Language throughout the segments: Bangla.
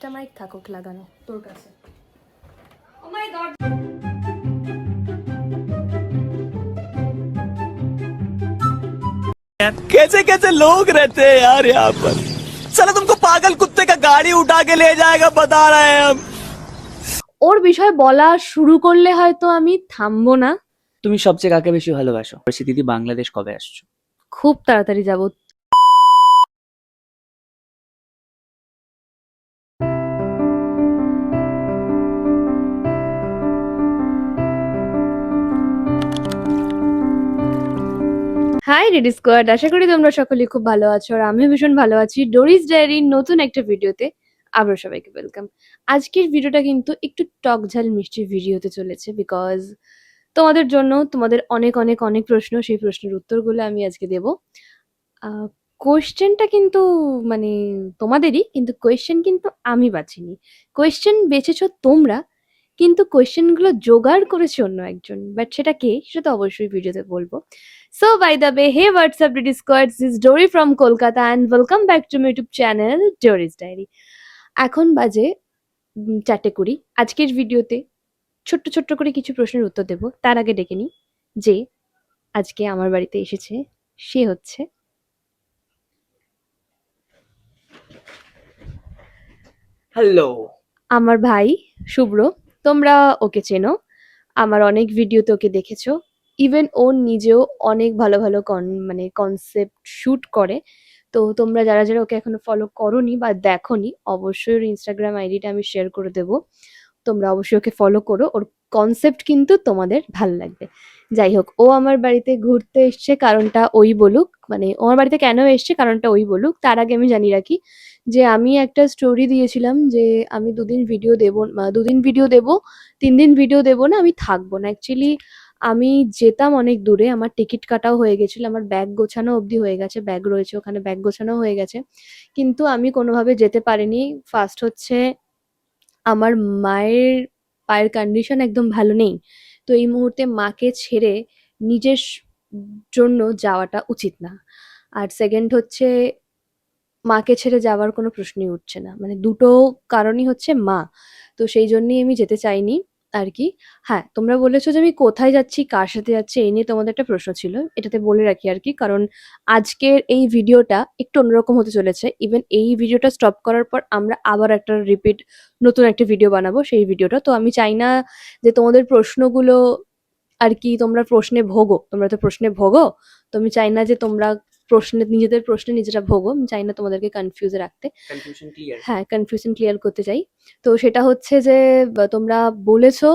একটা মাইক থাকুক লাগানো তোর কাছে। कैसे कैसे लोग रहते हैं यार यहाँ पर। साला तुमको पागल कुत्ते का गाड़ी उठा के ले जाएगा बता रहे हैं हम। ওর বিষয়ে বলা শুরু করলে হয়তো আমি থামবো না। তুমি সবচেয়ে কাকে বেশি ভালোবাসো? বলছি দিদি বাংলাদেশ কবে আসছো? খুব তাড়াতাড়ি যাব। হাই রেডি স্কোয়াড, আশা করি তোমরা সকলেই খুব ভালো আছো আর আমিও ভীষণ ভালো আছি। ডোরিস ডায়েরির নতুন একটা ভিডিওতে আবার সবাইকে ওয়েলকাম। আজকের ভিডিওটা কিন্তু একটু টক ঝাল মিষ্টি ভিডিও হতে চলেছে, বিকজ তোমাদের জন্য তোমাদের অনেক অনেক অনেক প্রশ্ন, সেই প্রশ্নের উত্তরগুলো আমি আজকে দেব। কোয়েশ্চেনটা কিন্তু মানে তোমাদেরই, কিন্তু কোয়েশ্চেন কিন্তু আমি বাছিনি। কোয়েশ্চেন বেছেছো তোমরা, কিন্তু কোয়েশ্চেনগুলো জোগাড় করেছে অন্য একজন। বাট সেটা কে, সেটা তো অবশ্যই ভিডিওতে বলবো। So by the way, hey what's up DD squad, this is Dory from Kolkata and welcome back to my YouTube channel Dory's diary. এখন বাজে 4:20। আজকের ভিডিওতে ছোট্ট ছোট্ট করে কিছু প্রশ্নের উত্তর দেব। তার আগে ডেকে নিই যে আজকে আমার বাড়িতে এসেছে, সে হচ্ছে হ্যালো। আমার ভাই শুভ্র। তোমরা ওকে চেনো, আমার অনেক ভিডিওতে ওকে দেখেছো। ইভেন ও নিজেও অনেক ভালো ভালো কনসেপ্ট শুট করে। তো তোমরা যারা যারা ওকে এখনো ফলো করোনি বা দেখোনি, অবশ্যই ওর ইনস্টাগ্রাম আইডিটা আমি শেয়ার করে দেবো। তোমরা অবশ্যই ওকে ফলো করো, ওর কনসেপ্ট কিন্তু তোমাদের ভাল লাগবে। যাই হোক, ও আমার বাড়িতে ঘুরতে এসছে, কারণটা ওই বলুক। মানে ও আমার বাড়িতে কেন এসছে কারণটা ওই বলুক। তার আগে আমি জানিয়ে রাখি যে আমি একটা স্টোরি দিয়েছিলাম যে আমি 2 দিন ভিডিও দেবো, 2 দিন ভিডিও দেবো, 3 দিন ভিডিও দেবো না, আমি থাকবো না। অ্যাকচুয়ালি আমি যেতাম অনেক দূরে, আমার টিকিট কাটাও হয়ে গেছিল, আমার ব্যাগ গোছানো অবধি হয়ে গেছে, ব্যাগ রয়েছে ওখানে, ব্যাগ গোছানো হয়ে গেছে, কিন্তু আমি কোনোভাবে যেতে পারিনি। ফার্স্ট হচ্ছে আমার মায়ের পায়ের কন্ডিশন একদম ভালো নেই। তো এই মুহূর্তে মাকে ছেড়ে নিজের জন্য যাওয়াটা উচিত না। আর সেকেন্ড হচ্ছে মাকে ছেড়ে যাওয়ার কোনো প্রশ্নই উঠছে না। মানে দুটো কারণই হচ্ছে মা। তো সেই জন্যই আমি যেতে চাইনি আর কি। হ্যাঁ, তোমরা বলেছো যে আমি কোথায় যাচ্ছি, কার সাথে যাচ্ছি, এই নিয়ে তোমাদের একটা প্রশ্ন ছিল। এটাতে বলে রাখি আর কি, কারণ আজকের এই ভিডিওটা একটু অন্যরকম হতে চলেছে। ইভেন এই ভিডিওটা স্টপ করার পর আমরা আবার একটা রিপিট নতুন একটা ভিডিও বানাবো, সেই ভিডিওটা। তো আমি চাই না যে তোমাদের প্রশ্নগুলো আর কি তোমরা প্রশ্নে ভোগো। তোমরা তো প্রশ্নে ভোগো, তো আমি চাই না যে তোমরা নিজেদের প্রশ্নে নিজেরা ভোগো। আমি চাই না তোমাদেরকে কনফিউজে রাখতে। Confusion clear. হ্যাঁ, কনফিউশন ক্লিয়ার করতে চাই। তো সেটা হচ্ছে যে তোমরা বলেছো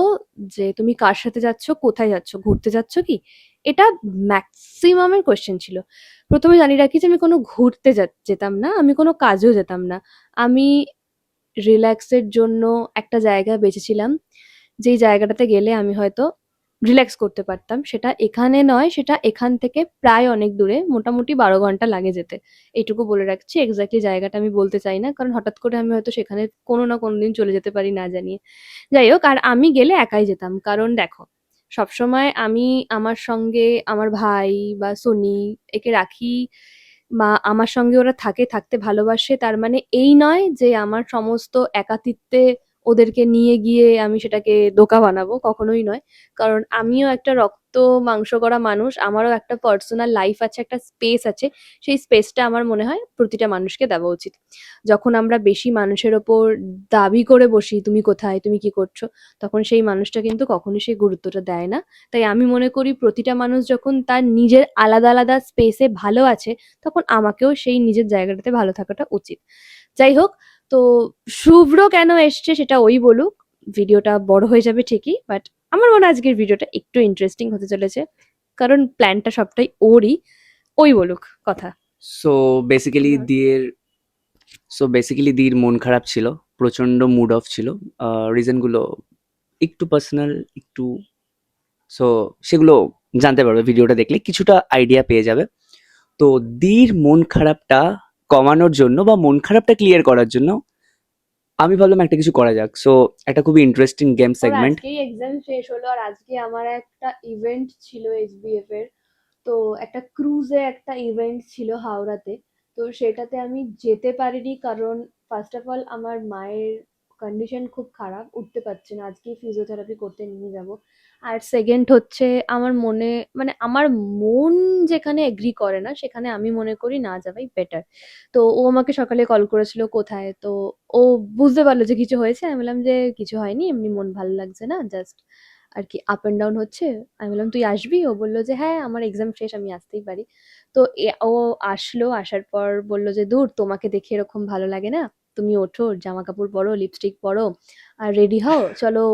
যে তুমি কার সাথে যাচ্ছ, কোথায় যাচ্ছ, ঘুরতে যাচ্ছ কি? এটা ম্যাক্সিমামের কোয়েশ্চেন ছিল। প্রথমে জানিয়ে রাখি যে আমি কোনো ঘুরতে যেতাম না, আমি কোনো কাজেও যেতাম না। আমি রিল্যাক্সের জন্য একটা জায়গা বেছেছিলাম, যেই জায়গাটাতে গেলে আমি হয়তো রিল্যাক্স করতে পারতাম। সেটা এখানে নয়, সেটা এখান থেকে প্রায় অনেক দূরে, মোটামুটি 12 ঘন্টা লাগে যেতে। এইটুকু বলে রাখছি। এক্স্যাক্টলি জায়গাটা আমি বলতে চাই না, কারণ হঠাৎ করে আমি হয়তো সেখানে কোনো না কোনো দিন চলে যেতে পারি না জানিয়ে। যাই হোক, আর আমি গেলে একাই যেতাম, কারণ দেখো সবসময় আমি আমার সঙ্গে আমার ভাই বা সোনি একে রাখি, বা আমার সঙ্গে ওরা থাকতে ভালোবাসে, তার মানে এই নয় যে আমার সমস্ত একাকিত্বে ওদেরকে নিয়ে গিয়ে আমি সেটাকে ধোঁকা বানাবো, কখনোই নয়। কারণ আমিও একটা রক্ত মাংস করা মানুষ, আমারও একটা পার্সোনাল লাইফ আছে, একটা স্পেস আছে। সেই স্পেসটা আমার মনে হয় প্রতিটা মানুষকে দেওয়া উচিত। যখন আমরা বেশি মানুষের ওপর দাবি করে বসি তুমি কোথায়, তুমি কি করছো, তখন সেই মানুষটা কিন্তু কখনোই সেই গুরুত্বটা দেয় না। তাই আমি মনে করি প্রতিটা মানুষ যখন তার নিজের আলাদা আলাদা স্পেসে ভালো আছে, তখন আমাকেও সেই নিজের জায়গাটাতে ভালো থাকাটা উচিত। যাই হোক, তো শুভ্র কেন এসছে সেটা ওই বলুক। ভিডিওটা বড় হয়ে যাবে ঠিকই, বাট আমার মনে হয় আজকের ভিডিওটা একটু ইন্টারেস্টিং হতে চলেছে, কারণ প্ল্যানটা সবটাই ওরই। ওই বলুক কথা। সো বেসিক্যালি দিয়ের দির মন খারাপ ছিল, প্রচন্ড মুড অফ ছিল। রিজনগুলো একটু পার্সোনাল, একটু সো সেগুলো জানতে পারবে ভিডিওটা দেখলে, কিছুটা আইডিয়া পেয়ে যাবে। তো দির মন খারাপটা কমানোর জন্য বা মন খারাপটা ক্লিয়ার করার জন্য আমি ভাবলাম একটা কিছু করা যাক। সো একটা খুবই ইন্টারেস্টিং গেম ওর সেগমেন্ট। আজকেই এক্সাম শেষ হলো, আর আজকে আমার একটা ইভেন্ট ছিল এসবিএফ এর। তো একটা ক্রুজে একটা ইভেন্ট ছিল হাওড়াতে। তো সেটাতে আমি যেতে পারিনি, কারণ ফার্স্ট অফ অল আমার মায়ের কন্ডিশন খুব খারাপ, উঠতে পারছে না, আজকেই ফিজিওথেরাপি করতে নিয়ে যাব। আর সেকেন্ড হচ্ছে আমার মনে মানে আমার মন যেখানে এগ্রি করে না সেখানে আমি মনে করি না যাওয়াই বেটার। তো ও আমাকে সকালে কল করেছিল কোথায়, তো ও বুঝতে পারলো যে কিছু হয়েছে। আমি বললাম যে কিছু হয়নি, এমনি মন ভালো লাগছে না, জাস্ট আর কি আপ অ্যান্ড ডাউন হচ্ছে। আমি বললাম তুই আসবি? ও বললো যে হ্যাঁ আমার এক্সাম শেষ, আমি আসতেই পারি। তো ও আসলো, আসার পর বলল যে দূর তোমাকে দেখে এরকম ভালো লাগে না, তুমি ওঠো, জামা কাপড় পরো, লিপস্টিক পরো, আর রেডি হও, চলো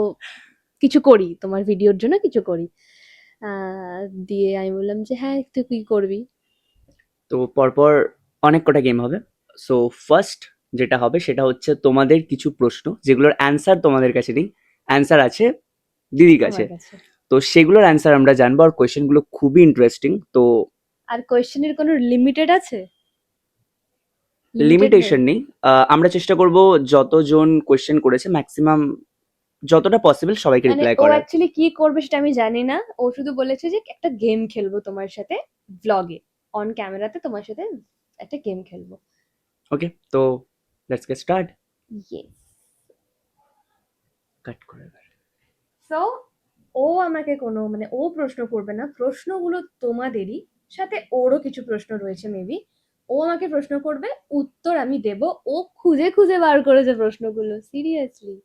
কিছু করি, তোমার ভিডিওর জন্য কিছু করি। দিয়ে আমি বললাম যে হ্যাঁ তুই কি করবি? তো পরপর অনেক কটা গেম হবে। সো ফার্স্ট যেটা হবে সেটা হচ্ছে তোমাদের কিছু প্রশ্ন যেগুলোর অ্যান্সার তোমাদের কাছে নেই, অ্যান্সার আছে দিদির কাছে। আমার কাছে। তো সেগুলোর অ্যান্সার আমরা জানবো, আর কোয়েশ্চেনগুলো খুবই ইন্টারেস্টিং। তো আর কোয়েশ্চেনের কোনো লিমিটেড আছে? লিমিটেড নেই? লিমিটেশন নেই। আমরা চেষ্টা করব যতজন কোয়েশ্চেন করেছে ম্যাক্সিমাম যতটা পসিবল সবাইকে মানে রিপ্লাই ও করার। অ্যাকচুয়ালি কি করবে সেটা আমি জানি না, ও শুধু বলেছে যে একটা গেম খেলবো তোমার সাথে, ব্লগে, অন ক্যামেরাতে তোমার সাথে একটা গেম খেলবো। ওকে, তো লেটস গেট স্টার্ট। ইয়েস। কাট করে এবার। সো ও আমাকে কোনো মানে ও প্রশ্ন করবে না, প্রশ্নগুলো তোমাদেরই, সাথে ওরও কিছু প্রশ্ন রয়েছে মেবি। ও আমাকে প্রশ্ন করবে, উত্তর আমি দেব। ও খুঁজে খুঁজে বার করেছে প্রশ্নগুলো, সিরিয়াসলি।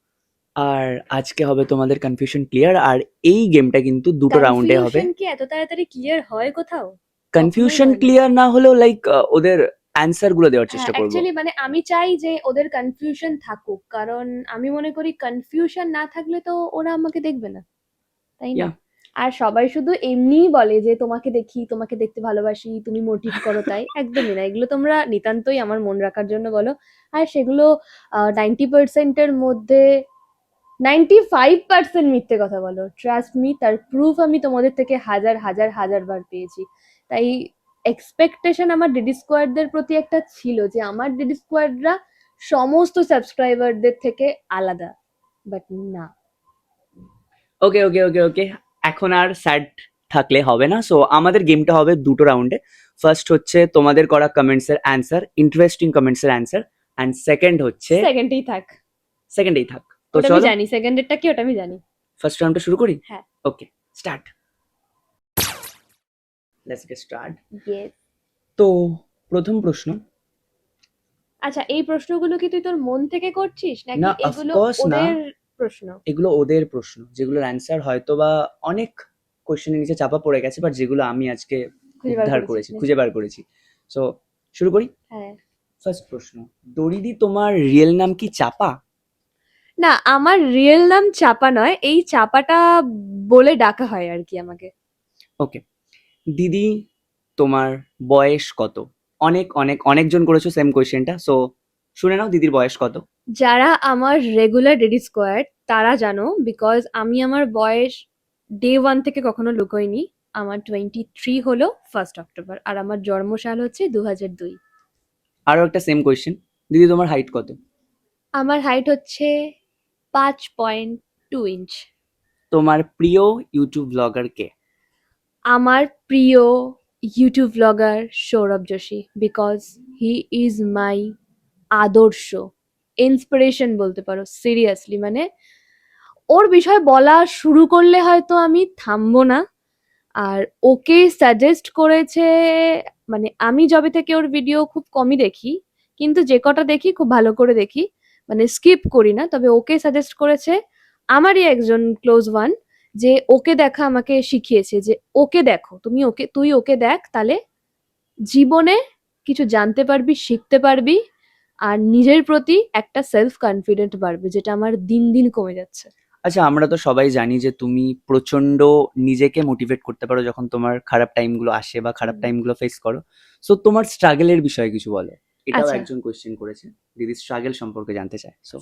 আর আজকে হবে তোমাদের কনফিউশন ক্লিয়ার, আর এই গেমটা কিন্তু দুটো রাউন্ডে হবে। কনফিউশন কি এত তাড়াতাড়ি ক্লিয়ার হয় কোথাও? কখনোই কনফিউশন হয় না। ক্লিয়ার না হলেও লাইক ওদের অ্যান্সার গুলো দেওয়ার হ্যাঁ চেষ্টা করব। অ্যাকচুয়ালি মানে আমি চাই যে ওদের কনফিউশন থাকুক, কারণ আমি মনে করি কনফিউশন না থাকলে তো ওরা আমাকে দেখবে না, তাই না? ইয়া, আর সবাই শুধু এমনিই বলে যে তোমাকে দেখি, তোমাকে দেখতে ভালোবাসি, তুমি মোটিভ করো, তাই একদমই না। এগুলো তোমরা নিতান্তই আমার মন রাখার জন্য বলো। আর সেগুলো 90%-এর মধ্যে 95% মিথ্যে কথা বলো, ট্রাস্ট মি। তার প্রুফ আমি তোমাদের থেকে হাজার হাজার হাজার বার পেয়েছি। তাই এক্সপেকটেশন আমার ডিডি স্কোয়াডদের প্রতি একটা ছিল যে আমার ডিডি স্কোয়াডরা সমস্ত সাবস্ক্রাইবারদের থেকে আলাদা, বাট না। ওকে ওকে ওকে ওকে, এখন আর স্যাড থাকলে হবে না। সো আমাদের গেমটা হবে দুটো রাউন্ডে। ফার্স্ট হচ্ছে তোমাদের করা কমেন্টস এর অ্যান্সার, ইন্টারেস্টিং কমেন্টস এর অ্যান্সার, অ্যান্ড সেকেন্ড হচ্ছে সেকেন্ডেই থাক। সেকেন্ডেই থাক। তো ওটা আমি চলো জানি, সেকেন্ডেরটা কি ওটা আমি জানি। ফার্স্ট রাউন্ডটা শুরু করি। হ্যাঁ। Okay, start. Let's get start. Yes. তো প্রথম প্রশ্ন। আচ্ছা এই প্রশ্নগুলো কি তুই তোর মন থেকে করছিস নাকি না, এগুলো অফকোর্স না, ওদের প্রশ্ন? এগুলো ওদের প্রশ্ন যেগুলোর অ্যান্সার হয়তো বা অনেক কোশ্চেনের নিচে চাপা পড়ে গেছে, বাট যেগুলো আমি আজকে খুঁজে বার উদ্ধার করেছিস করেছি, নাকি? খুঁজে বার করেছি। সো শুরু করি। হ্যাঁ। ফার্স্ট প্রশ্ন, দরিদি তোমার রিয়েল নাম কি চাপা? না আমার রিয়েল নাম চাপা নয়, এই চাপাটা বলে ডাকা হয় আর কি আমাকে। ওকে, দিদি তোমার বয়স কত? অনেক অনেক অনেকজন করেছো সেম কোয়েশ্চেনটা, সো শুনে নাও দিদির বয়স কত। যারা আমার রেগুলার ডেডি স্কোয়াড তারা জানো, বিকজ আমি আমার বয়স ডে ওয়ান থেকে কখনো লুকোইনি। আমার 23 হলো 1 অক্টোবর, আর আমার জন্মসাল হচ্ছে 2002। আরও একটা সেম কোয়েশ্চেন, দিদি তোমার হাইট কত? আমার হাইট হচ্ছে 5.2 ইঞ্চ। তোমার প্রিয় ইউটিউব ব্লগার কে? আমার প্রিয় YouTube blogger Sourav Joshi, because he is my আদর্শ, ইন্সপিরেশন বলতে পারো। সিরিয়াসলি মানে ওর বিষয়ে বলা শুরু করলে হয়তো আমি থামবো না। আর ওকে সাজেস্ট করেছে, মানে আমি যবে থেকে ওর ভিডিও খুব কমই দেখি, কিন্তু যে কটা দেখি খুব ভালো করে দেখি, মানে স্কিপ করি না। তবে ওকে সাজেস্ট করেছে আমারই একজন ক্লোজ ওয়ান, যে ওকে দেখা আমাকে শিখিয়েছে যে ওকে দেখো, তুই ওকে দেখ, তাহলে জীবনে কিছু জানতে পারবি, শিখতে পারবি, আর নিজের প্রতি একটা সেলফ কনফিডেন্ট বাড়বে, যেটা আমার দিন দিন কমে যাচ্ছে। আচ্ছা, আমরা তো সবাই জানি যে তুমি প্রচন্ড নিজেকে মোটিভেট করতে পারো যখন তোমার খারাপ টাইমগুলো আসে বা খারাপ টাইমগুলো ফেস করো। সো তোমার স্ট্রাগলের বিষয়ে কিছু বলো। এটাও আচ্ছা। একজন কোয়েশ্চেন করেছে, দিদির স্ট্রাগল সম্পর্কে জানতে চায়। সো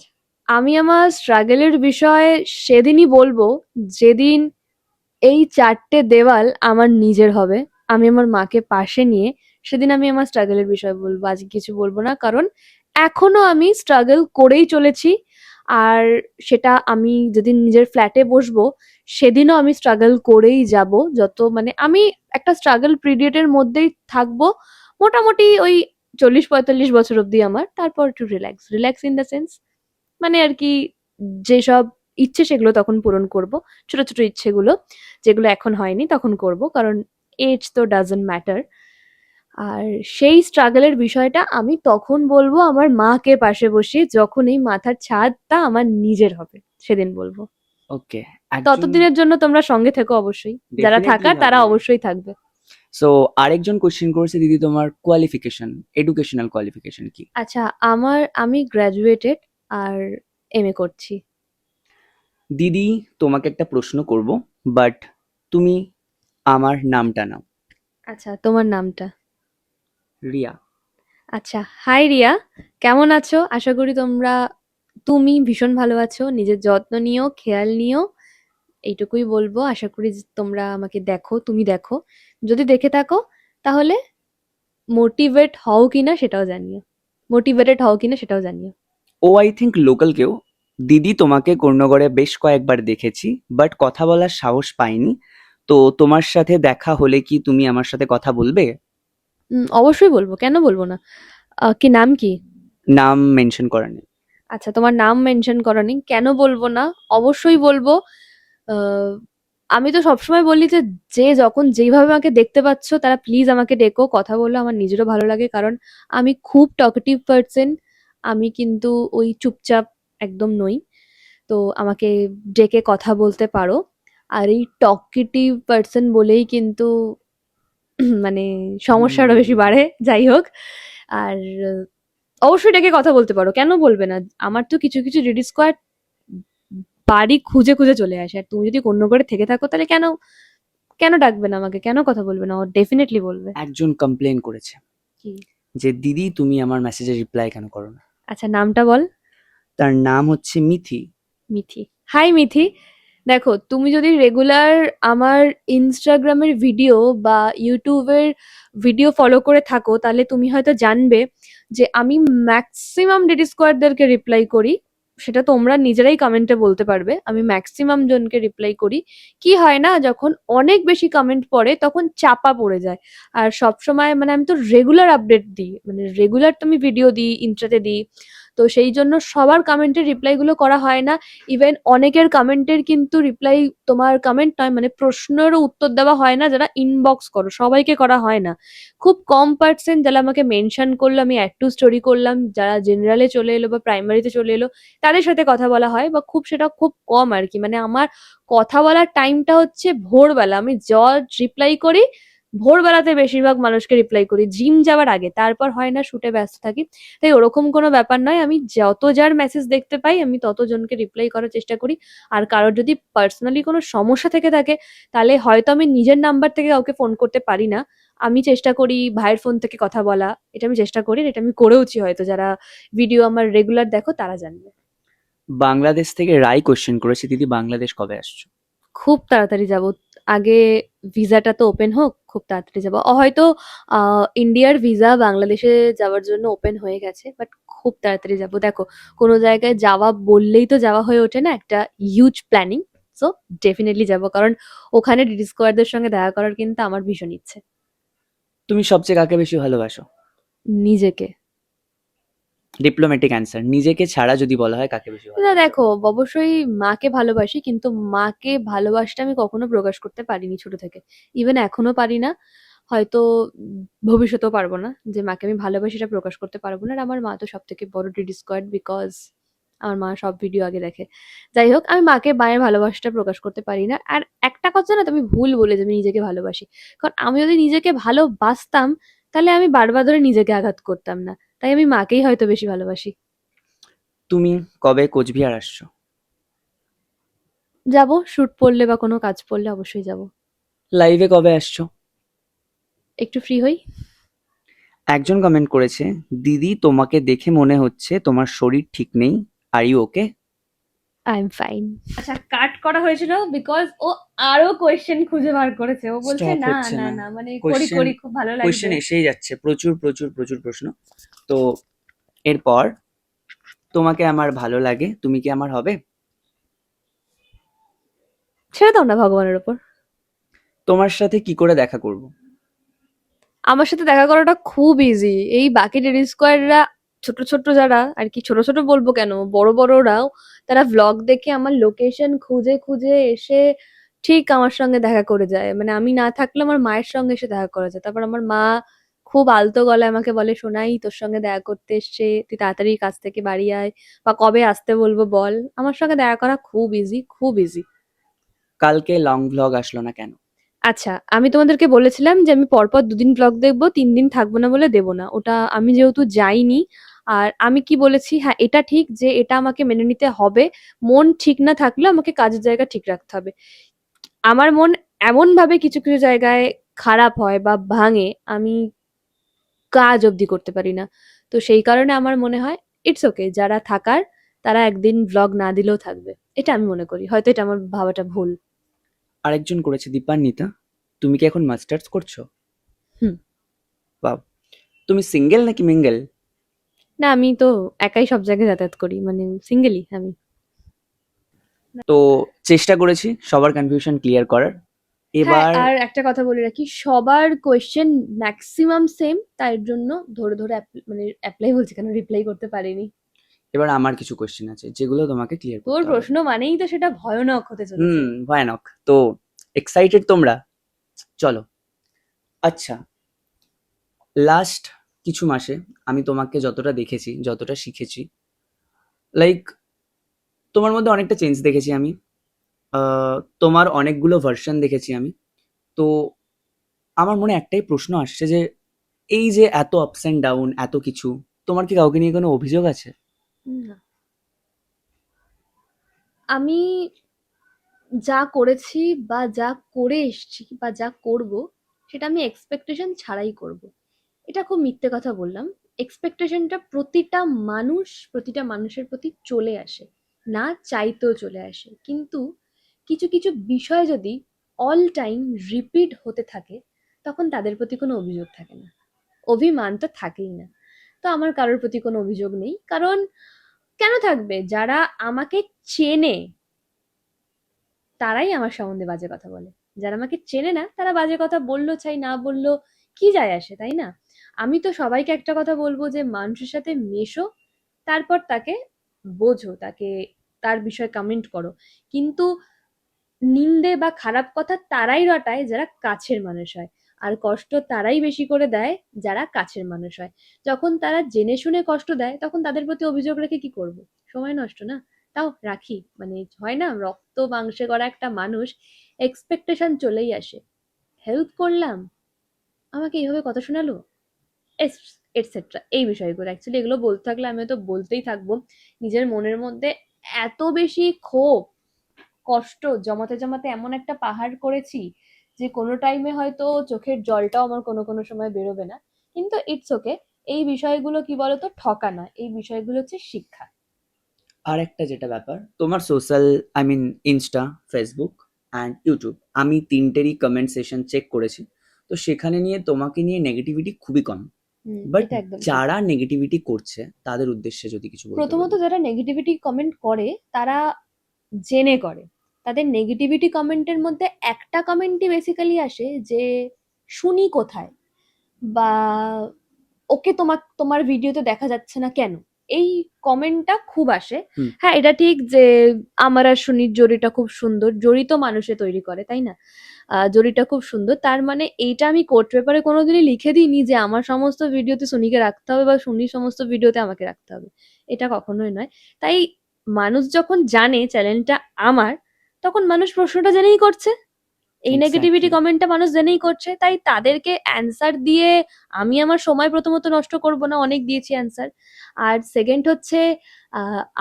আমি আমার স্ট্রাগলের বিষয়ে সেদিনই বলবো যেদিন এই 4টে দেওয়াল আমার নিজের হবে, আমি আমার মাকে পাশে নিয়ে, সেদিন আমি আমার স্ট্রাগলের বিষয়ে বলবো। আজকে কিছু বলবো না, কারণ এখনো আমি স্ট্রাগল করেই চলেছি। আর সেটা আমি যেদিন নিজের ফ্ল্যাটে বসবো সেদিনও আমি স্ট্রাগল করেই যাব। যত মানে আমি একটা স্ট্রাগল পিরিয়ডের মধ্যেই থাকবো, মোটামুটি ওই 40-45 বছর অবধি আমার, তারপর একটু রিল্যাক্স ইন দ্য সেন্স মানে আর কি যেসব ইচ্ছে সেগুলো তখন পূরণ করব, ছোট ছোট ইচ্ছেগুলো যেগুলো এখন হয়নি তখন করব, কারণ এজ তো ডাজন্ট ম্যাটার। আর সেই স্ট্রাগলের বিষয়টা আমি তখন বলবো আমার মাকে পাশে বসিয়ে, যখন এই মাথার ছাদটা আমার নিজের হবে সেদিন বলবো। ওকে, একজন ততদিনের জন্য তোমরা সঙ্গে থেকো অবশ্যই, যারা ডেফিনেটলি থাকার তারা থাকবে। অবশ্যই থাকবে। সো আরেকজন কোশ্চেন করছে, দিদি তোমার কোয়ালিফিকেশন, এডুকেশনাল কোয়ালিফিকেশন কি? আচ্ছা, আমি গ্র্যাজুয়েটেড আর এমএ করছি। দিদি তোমাকে একটা প্রশ্ন করব, বাট তুমি আমার নামটা নাও। আচ্ছা, তোমার নামটা? রিয়া। আচ্ছা, হাই রিয়া, কেমন আছো? আশা করি তুমি ভীষণ ভালো আছো, নিজের যত্ন নিও, খেয়াল নিও, এইটুকুই বলবো। আশা করি যে তোমরা আমাকে দেখো, তুমি দেখো, যদি দেখে থাকো তাহলে মোটিভেটেড হও কিনা সেটাও জানিও। ও আই থিঙ্ক লোকাল কেউ। দিদি তোমাকে কর্ণগড়ে বেশ কয়েকবার দেখেছি, বাট কথা বলার সাহস পাইনি। তো তোমার সাথে দেখা হলে কি তুমি আমার সাথে কথা বলবে? অবশ্যই বলবো, কেন বলবো না। কি নাম কি? নাম মেনশন করা নেই। আচ্ছা, তোমার নাম মেনশন করা নেই, কেন বলবো না, অবশ্যই বলবো। আহ, আমি তো সবসময় বলি যে যে যখন যেইভাবে আমাকে দেখতে পাচ্ছ তারা প্লিজ আমাকে ডেকো, কথা বললে আমার নিজেরও ভালো লাগে, কারণ আমি খুব টকেটিভ পার্সন। আমি কিন্তু ওই চুপচাপ একদম নই। তো আমাকে ডেকে কথা বলতে পারো। আর এই টকেটিভ পার্সন বলেই কিন্তু মানে সমস্যাটা বেশি বাড়ে, যাই হোক। আর অবশ্যই ডেকে কথা বলতে পারো, কেন বলবে না। আমার তো কিছু কিছু রেডি স্কোয়াড বাড়ি খুঁজে খুঁজে চলে আসে, আর তুমি যদি অন্য করে থেকে থাকো তাহলে কেন কেন ডাকবে না আমাকে, কেন কথা বলবে না? ও ডেফিনেটলি বলবে। একজন কমপ্লেন করেছে কি? যে দিদি তুমি আমার মেসেজে রিপ্লাই কেন করো না। আচ্ছা, নামটা বল। তার নাম হচ্ছে মিথি। মিথি। হাই মিথি, দেখো তুমি যদি রেগুলার আমার ইনস্টাগ্রামের ভিডিও বা ইউটিউবের ভিডিও ফলো করে থাকো তাহলে তুমি হয়তো জানবে যে আমি ম্যাক্সিমাম ডেডি স্কোয়ারদেরকে রিপ্লাই করি। সেটা তোমরা নিজেরাই কমেন্টে বলতে পারবে, আমি ম্যাক্সিমাম জনকে রিপ্লাই করি। কি হয় না, যখন অনেক বেশি কমেন্ট পড়ে তখন চাপা পড়ে যায়। আর সব সময় মানে আমি তো রেগুলার আপডেট দিই, মানে রেগুলার তো আমি ভিডিও দিই, ইন্ট্রাতে দিই। তো সেই জন্য সবার কমেন্টের রিপ্লাইগুলো করা হয় না। ইভেন অনেকের কমেন্টের কিন্তু রিপ্লাই, তোমার কমেন্ট নয় মানে প্রশ্নেরও উত্তর দেওয়া হয় না, যারা ইনবক্স করো সবাইকে করা হয় না। খুব কম পার্সেন্ট যারা আমাকে মেনশন করলো, আমি অ্যাড টু স্টোরি করলাম, যারা জেনারেলে চলে এলো বা প্রাইমারিতে চলে এলো তাদের সাথে কথা বলা হয়, বা সেটা খুব কম আর কি। মানে আমার কথা বলার টাইমটা হচ্ছে ভোরবেলা, আমি রিপ্লাই করি ভোরবেলাতে, বেশিরভাগ মানুষকে রিপ্লাই করি জিম যাওয়ার আগে, তারপর হয় না, শুটে ব্যস্ত থাকি। তাই ওরকম কোনো ব্যাপার নয়, আমি যত যার মেসেজ দেখতে পাই আমি ততজনকে রিপ্লাই করার চেষ্টা করি। আর কারোর যদি পার্সোনালি কোনো সমস্যা থেকে থাকে তাহলে হয়তো আমি নিজের নাম্বার থেকে কাউকে ফোন করতে পারি না, আমি চেষ্টা করি ভাইয়ের ফোন থেকে কথা বলা। এটা আমি চেষ্টা করি, এটা আমি করেওছি, হয়তো যারা ভিডিও আমার রেগুলার দেখো তারা জানবে। বাংলাদেশ থেকে রায় কোশ্চেন করেছে, দিদি বাংলাদেশ কবে আসছো? খুব তাড়াতাড়ি যাব, আগে ভিসাটা তো ওপেন হোক, খুব তাড়াতাড়ি যাব। হয়তো ইন্ডিয়ার ভিসা বাংলাদেশে যাওয়ার জন্য ওপেন হয়ে গেছে, বাট খুব তাড়াতাড়ি যাব। দেখো, কোনো জায়গায় যাওয়া বললেই তো যাওয়া হয়ে ওঠে না, একটা হিউজ প্ল্যানিং। সো ডেফিনেটলি যাব, কারণ ওখানে ডিডি স্কোয়ারদের সঙ্গে দেখা করার কিন্তু আমার ভীষণ ইচ্ছে। তুমি সবচেয়ে কাকে বেশি ভালোবাসো? নিজেকে। Diplomatic answer. নিজেকে ছাড়া যদি বলা হয় কাকে বেশি না ভালোবাসো? দেখো, অবশ্যই মাকে ভালোবাসি, কিন্তু মাকে ভালোবাসাটা আমি কখনো প্রকাশ করতে পারিনি ছোট থেকে, ইভেন এখনো পারি না। হয়তো ভবিষ্যতেও পারবো না, যে মাকে আমি ভালোবাসি এটা প্রকাশ করতে পারবো না। আর আমার মা তো সব থেকে বড় ডিড স্কোয়াড, বিকজ আমার মা সব ভিডিও আগে দেখে। যাই হোক, আমি মাকে মায়ের ভালোবাসাটা প্রকাশ করতে পারি না। আর একটা কথা না, তুমি ভুল বলে যে আমি নিজেকে ভালোবাসি, কারণ আমি যদি নিজেকে ভালোবাসতাম তাহলে আমি বারবার ধরে নিজেকে আঘাত করতাম না। তাই আমি মাকেই হয়তো বেশি ভালোবাসি। তুমি কবে কোচবিহার আসছো? যাব, শুট পড়লে বা কোনো কাজ পড়লে অবশ্যই যাব। লাইভে কবে আসছো? একটু ফ্রি হই। একজন কমেন্ট করেছে, দিদি তোমাকে দেখে মনে হচ্ছে তোমার শরীর ঠিক নেই, are you okay? I am fine. আচ্ছা, কাট করা হয়েছিল বিকজ ও আরো কোয়েশ্চেন খুঁজে বার করেছে, ও বলছে স্টপ না হচ্ছে না না। না, মানে করি কোশ্চেন করি খুব ভালো লাগবে। কোশ্চেন এসেই যাচ্ছে, প্রচুর প্রচুর প্রচুর প্রশ্ন। তো এরপর, তোমাকে আমার ভালো লাগে, তুমি কি আমার হবে? ছেড়ে দাও না ভগবানের ওপর। তোমার সাথে কি করে দেখা করব? আমার সাথে দেখা করাটা খুব ইজি। এই বাকি ডেলি স্কোয়াররা ছোট, ছোট যারা আরকি ছোট, ছোট বলবো কেন বড়, বড়রাও তারা ভ্লগ দেখে আমার লোকেশন খুঁজে, খুঁজে এসে ঠিক আমার সঙ্গে দেখা করে যায়। মানে আমি না থাকলে আমার মায়ের সঙ্গে এসে দেখা করে যায়। তারপর আমার মা খুব আলতো গলায় আমাকে বলে, "সোনাই তোর সঙ্গে দেখা করতে এসছে। তুই তাড়াতাড়ি কাজ থেকে বাড়ি আয় বা কবে আসতে বলবো বল।" আমার সঙ্গে দেখা করা খুব ইজি, খুব ইজি। কালকে লং ভ্লগ আসলো না কেন? আচ্ছা, আমি তোমাদেরকে বলেছিলাম যে আমি পরপর ২ দিন ভ্লগ দেখবো, ৩ দিন থাকবো না বলে দেব না। ওটা আমি যেহেতু যাইনি, আর আমি কি বলেছি, হ্যাঁ, এটা ঠিক যে এটা আমাকে মেনে নিতে হবে। মন ঠিক না থাকলেও আমাকে কাজের জায়গা ঠিক রাখতে হবে। আমার মন এমনভাবে কিছু, কিছু জায়গায় খারাপ হয় বা ভাঙে, আমি কাজ অব্দি করতে পারি না। তো সেই কারণে আমার মনে হয় ইটস ওকে, যারা থাকার তারা একদিন ভ্লগ না দিলেও থাকবে। এটা আমি মনে করি। হয়তো এটা আমার ভাবাটা ভুল। আরেকজন করেছে দীপান্বিতা। তুমি কি এখন মাস্টার্স করছো? হুম। বাহ! তুমি সিঙ্গেল নাকি মিঙ্গেল? না, আমি তো একাই সব জায়গায় যাতায়াত করি। মানে সিঙ্গেলই আমি। তো চেষ্টা করেছি সবার কনফিউশন ক্লিয়ার করার। হ্যাঁ, এবার আর একটা কথা বলে রাখি, সবার কোয়েশ্চেন ম্যাক্সিমাম সেম, তার জন্য ধরে, ধরে মানে এপ্লাই বলছি কেন, রিপ্লাই করতে পারিনি। এবার আমার কিছু কোয়েশ্চেন আছে যেগুলো তোমাকে ক্লিয়ার তোর করতে হবে। প্রশ্ন মানেই তো সেটা ভয়ানক হতে চলেছে। ভয়ানক। তো এক্সাইটেড তোমরা? চলো। আচ্ছা, লাস্ট কিছু মাসে আমি তোমাকে যতটা দেখেছি, যতটা শিখেছি, লাইক তোমার মধ্যে অনেকটা চেঞ্জ দেখেছি আমি। তোমার অনেকগুলো ভার্সন দেখেছি আমি। তো আমার মনে একটাই প্রশ্ন আসছে যে এই যে এত আপস অ্যান্ড ডাউন, এত কিছু, তোমার কি কাউকে নিয়ে কোনো অভিযোগ আছে? না, আমি যা করেছি বা যা করে এসছি বা যা করব, সেটা আমি এক্সপেকটেশন ছাড়াই করব। এটা খুব মিথ্যে কথা বললাম। এক্সপেকটেশনটা প্রতিটা মানুষের প্রতি চলে আসে। না চাইতেও চলে আসে। কিন্তু কিছু, কিছু বিষয় যদি অল টাইম রিপিট হতে থাকে, তখন তাদের প্রতি কোনো অভিযোগ থাকে না। অভিমান তো থাকেই না। তো আমার কারোর প্রতি কোনো অভিযোগ নেই। কারণ কেন থাকবে? যারা আমাকে চেনে তারাই আমার সম্বন্ধে বাজে কথা বলে। যারা আমাকে চেনে না তারা বাজে কথা বললো চাই না বললো, কি যায় আসে, তাই না? আমি তো সবাইকে একটা কথা বলবো যে মানুষের সাথে মেশো, তারপর তাকে বোঝো, তার বিষয়ে কমেন্ট করো। কিন্তু নিন্দে বা খারাপ কথা তারাই রটায় যারা কাছের মানুষ হয়। আর কষ্ট তারাই বেশি করে দেয় যারা কাছের মানুষ হয়। যখন তারা জেনে শুনে কষ্ট দেয় তখন তাদের প্রতি অভিযোগ রেখে কি করব? সময় নষ্ট না? তাও রাখি। মানে হয় না, রক্ত মাংসে গড়া একটা মানুষ, এক্সপেকটেশন চলেই আসে। হেল্প করলাম, আমাকে এইভাবে কথা শোনালো, এটসেট্রা, এই বিষয়গুলো অ্যাকচুয়ালি এগুলো বলতে থাকলে আমি তো বলতেই থাকবো। নিজের মনের মধ্যে এত বেশি ক্ষোভ কষ্ট জমাতে জমাতে এমন একটা পাহাড় করেছি যে কোনো টাইমে হয়তো চোখের জলটাও আমার কোনো কোনো সময় বেরোবে না। কিন্তু ইটস ওকে। এই বিষয়গুলো কি বলতো, ঠকা নয়, এই বিষয়গুলো হচ্ছে শিক্ষা। আর একটা যেটা ব্যাপার, তোমার social, I mean Insta, Facebook and YouTube, আমি তিনটেরই কমেন্ট সেশন চেক করেছি। তো সেখানে নিয়ে তোমাকে নিয়ে নেগেটিভিটি খুবই কম। বাট এটা একদম ঠিক। যারা নেগেটিভিটি করছে তাদের উদ্দেশ্যে যদি কিছু বলতে প্রথমত বলো। যারা নেগেটিভিটি কমেন্ট করে তারা জেনে করে। তাদের নেগেটিভিটি কমেন্টের মধ্যে একটা কমেন্টই বেসিক্যালি আসে যে শুনি কোথায়, বা ওকে তোমার ভিডিওতে দেখা যাচ্ছে না কেন, এই কমেন্টটা খুব আসে। হুম। হ্যাঁ, এটা ঠিক যে আমার আর সুনির জড়িটা খুব সুন্দর, জড়ি তো মানুষে তৈরি করে, তাই না? জড়িটা খুব সুন্দর, তার মানে এইটা আমি কোর্ট পেপারে কোনোদিনই লিখে দিইনি যে আমার সমস্ত ভিডিওতে সুনিকে রাখতে হবে বা সুনির সমস্ত ভিডিওতে আমাকে রাখতে হবে। এটা কখনোই নয়। তাই মানুষ যখন জানে চ্যানেলটা আমার, তখন মানুষ প্রশ্নটা জেনেই করছে। এই নেগেটিভিটি এক্স্যাক্টলি। কমেন্টটা মানুষ জেনেই করছে, তাই তাদেরকে অ্যান্সার দিয়ে আমি আমার সময় প্রথমত নষ্ট করব না, অনেক দিয়েছি অ্যান্সার। আর সেকেন্ড হচ্ছে,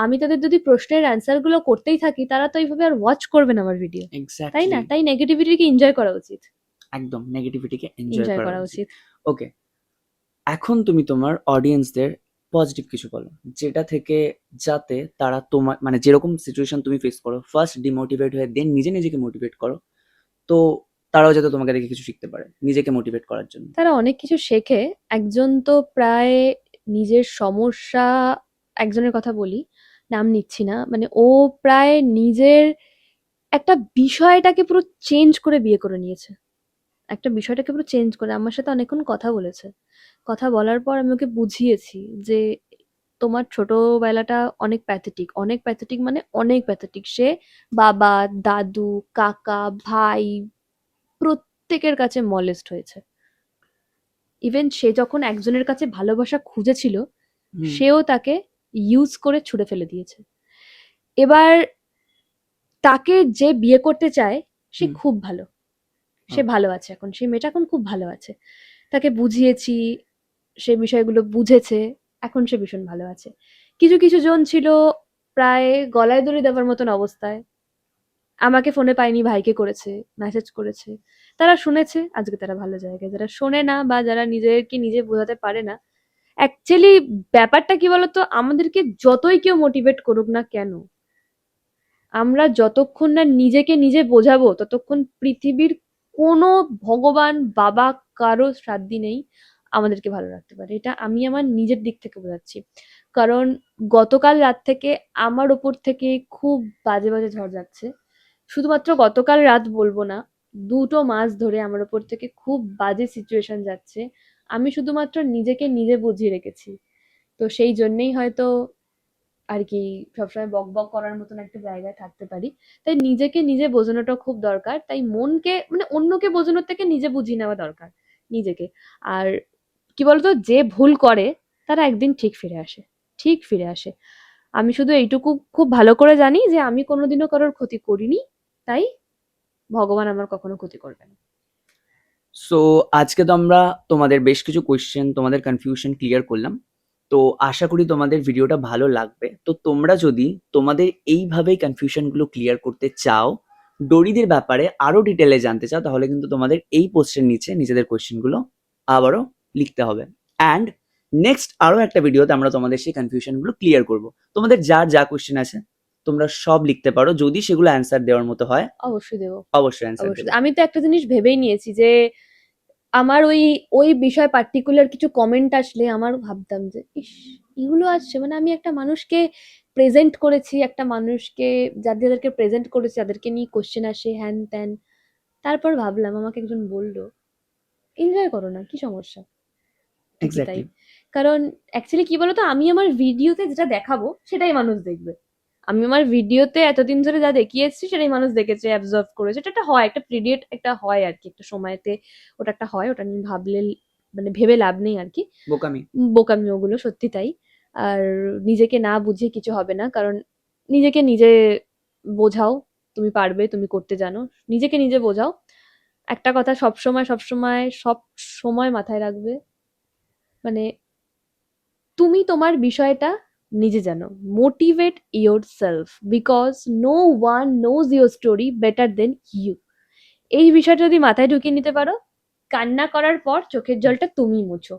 আমি তাদের যদি প্রশ্নের অ্যান্সার গুলো করতেই থাকি, তারা তো এইভাবে আর ওয়াচ করবে না আমার ভিডিও, তাই না? এক্স্যাক্টলি। তাই নেগেটিভিটিকে এনজয় করা উচিত। একদম নেগেটিভিটিকে এনজয় এনজয় করা করা উচিত। উচিত। ওকে, এখন তুমি তোমার অডিয়েন্সদের পজিটিভ কিছু বলো, যেটা থেকে যাতে তারা তোমার, মানে যেরকম সিচুয়েশন তুমি ফেস করো, ফার্স্ট ডিমোটিভেট হয়ে দেন নিজে নিজেকে মোটিভেট করো। তো তারাও যাতে তোমাকে দেখে কিছু শিখতে পারে নিজেকে মোটিভেট করার জন্য। তারা অনেক কিছু শেখে। একজন তো প্রায় নিজের সমস্যা, একজনের কথা বলি, নাম নিচ্ছি না, মানে ও প্রায় নিজের একটা বিষয়টাকে পুরো চেঞ্জ করে বিয়ে করে নিয়েছে। একটা বিষয়টাকে পুরো চেঞ্জ করে আমার সাথে অনেকক্ষণ কথা বলেছে। কথা বলার পর আমি ওকে বুঝিয়েছি যে, "তোমার ছোটবেলাটা অনেক প্যাথেটিক, অনেক প্যাথেটিক মানে অনেক প্যাথেটিক।" সে বাবা, দাদু, কাকা, ভাই প্রত্যেকের কাছে মলেস্ট হয়েছে। ইভেন সে যখন একজনের কাছে ভালোবাসা খুঁজেছিল, হুম সেও তাকে ইউজ করে ছুঁড়ে ফেলে দিয়েছে। এবার তাকে যে বিয়ে করতে চায়, সে হুম খুব ভালো। সে ওকে ভালো আছে এখন। সেই মেয়েটা এখন খুব ভালো আছে। তাকে বুঝিয়েছি, সে বিষয়গুলো বুঝেছে। এখন সে ভীষণ ভালো আছে। কিছু, কিছু জন ছিল প্রায় গলায় দড়ি দেওয়ার মতন অবস্থায়। আমাকে ফোনে পায়নি, ভাইকে করেছে, মেসেজ করেছে। তারা শুনেছে, আজকে তারা ভালো জায়গায়। যারা শোনে না বা যারা নিজেকে নিজে বোঝাতে পারে না, অ্যাকচুয়ালি ব্যাপারটা কি বলতো? আমাদেরকে যতই কেউ মোটিভেট করুক না কেন, আমরা যতক্ষণ না নিজেকে নিজে বোঝাবো, ততক্ষণ পৃথিবীর কোনো ভগবান, বাবা কারো সাধ্যি নেই আমাদেরকে ভালো রাখতে পারে। এটা আমি আমার নিজের দিক থেকে বোঝাচ্ছি। কারণ গতকাল রাত থেকে আমার ওপর থেকে খুব বাজে, বাজে ঝড় যাচ্ছে। শুধুমাত্র গতকাল রাত বলবো না, ২ মাস ধরে আমার ওপর থেকে খুব বাজে সিচুয়েশন যাচ্ছে। আমি শুধুমাত্র নিজেকে নিজে বুঝিয়ে রেখেছি। তো সেই জন্যেই হয়তো আর কি সবসময় বকবক করার মতন একটা জায়গায় থাকতে পারি। তাই নিজেকে নিজে বোঝানোটা খুব দরকার। তাই মনকে মানে অন্যকে বোঝানোর থেকে নিজে বুঝিয়ে নেওয়া দরকার নিজেকে। আর কি বলতো, যে ভুল করে তারা একদিন ঠিক ফিরে আসে। ঠিক ফিরে আসে। আমি শুধু এইটুকু খুব ভালো করে জানি যে আমি কোনোদিনও কারোর ক্ষতি করিনি। তাই ভগবান আমার কখনো ক্ষতি করবে না। সো আজকে তো আমরা তোমাদের বেশ কিছু কোয়েশ্চেন তোমাদের কনফিউশন ক্লিয়ার করলাম। তো আশা করি তোমাদের ভিডিওটা ভালো লাগবে। তো তোমরা যদি তোমাদের এইভাবেই কনফিউশনগুলো ক্লিয়ার করতে চাও, ডোরিদের ব্যাপারে আরো ডিটেলে জানতে চাও, তাহলে কিন্তু তোমাদের এই পোস্টের নিচে নিজেদের কোয়েশ্চেনগুলো আবারও লিখতে হবে। অ্যান্ড নেক্সট আরো একটা ভিডিওতে আমরা তোমাদের সেই কনফিউশনগুলো ক্লিয়ার করব। তোমাদের যার যা কোয়েশ্চেন আছে তোমরা সব লিখতে পারো, যদি সেগুলো অ্যান্সার দেওয়ার মতো হয় অবশ্যই দেবো। অবশ্যই অ্যান্সার অবশ্যই। দেবে। আমি তো একটা জিনিস ভেবেই নিয়েছি যে আমার ওই বিষয় পার্টিকুলার কিছু কমেন্ট আসলে আমার ভাবতাম যে ইস, এগুলো আসছে মানে আমি একটা মানুষকে প্রেজেন্ট করেছি, একটা মানুষকে যাদেরকে প্রেজেন্ট করেছি তাদেরকে নিয়ে কোশ্চেন আসে হ্যান ত্যান। তারপর ভাবলাম আমাকে একজন বলল, এনজয় করো না, কি সমস্যা? ঠিকই তাই। এক্স্যাক্টলি। কারণ অ্যাকচুয়ালি কি বলতো, আমি আমার ভিডিওতে যেটা দেখাবো সেটাই মানুষ দেখবে। আমি আমার ভিডিওতে এতদিন ধরে যা দেখিয়ে এসেছি সেটাই মানুষ দেখেছে, অ্যাবজর্ভ করেছে। এটা একটা হয়, একটা পিরিয়ড একটা হয় আর কি, একটা সময়তে ওটা একটা হয়। ওটা নিয়ে ভাবলে মানে ভেবে লাভ নেই আর কি। বোকামি। বোকামি ওগুলো, সত্যি তাই। আর নিজেকে না বুঝিয়ে কিছু হবে না। কারণ নিজেকে নিজে বোঝাও, তুমি পারবে, তুমি করতে জানো। নিজেকে নিজে বোঝাও। একটা কথা সবসময়, সবসময়, সবসময় মাথায় রাখবে, মানে তুমি তোমার বিষয়টা নিজে জানো। Motivate yourself because no one knows your story better than you. এই বিষয়টা যদি মাথায় ঢুকিয়ে নিতে পারো, কান্না করার পর চোখের জলটা তুমি মুছো।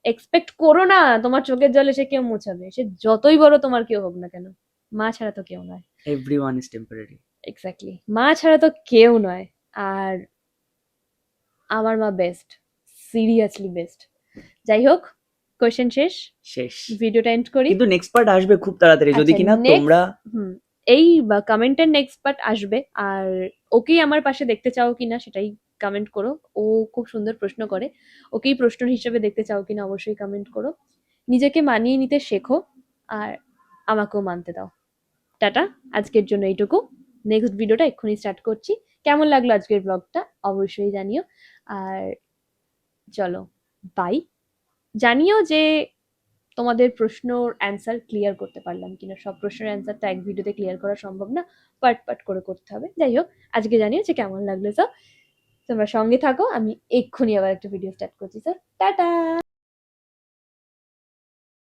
এক্সপেক্ট করো না তোমার চোখের জল এসে কেউ মোছাবে, সে যতই বড় তোমার কেউ হোক না কেন। মা ছাড়া তো কেউ নয়। Everyone is temporary. এক্স্যাক্টলি, মা ছাড়া তো কেউ নয়। আর আমার মা বেস্ট, সিরিয়াসলি বেস্ট। যাই হোক, কোয়েশ্চেন শেষ। শেষ। ভিডিওটা এন্ড করি। কিন্তু নেক্সট পার্ট আসবে খুব তাড়াতাড়ি, যদি আচ্ছা, কিনা তোমরা নেক্সট এই কমেন্টের নেক্সট পার্ট আসবে। আর ওকেই আমার পাশে দেখতে চাও কিনা সেটাই কমেন্ট করো। ও খুব সুন্দর প্রশ্ন করে। ওকেই প্রশ্ন হিসেবে দেখতে চাও কিনা অবশ্যই কমেন্ট করো। নিজেকে মানিয়ে নিতে শেখো, আর আমাকেও মানতে দাও। টাটা, আজকের জন্য এইটুকু। নেক্সট ভিডিওটা এক্ষুনি স্টার্ট করছি। কেমন লাগলো আজকের ব্লগটা অবশ্যই জানিও। আর চলো, বাই। জানিও যে তোমাদের প্রশ্নর অ্যান্সার ক্লিয়ার করতে পারলাম কিনা। সব প্রশ্নের অ্যান্সার তো এক ভিডিওতে ক্লিয়ার করা সম্ভব না, পার্ট পার্ট করে করতে হবে। যাই হোক, আজকে জানিও যে কেমন লাগলো। তো তোমরা সঙ্গে থাকো, আমি এক্ষুনি আবার একটা ভিডিও স্টার্ট করছি। Sir tata.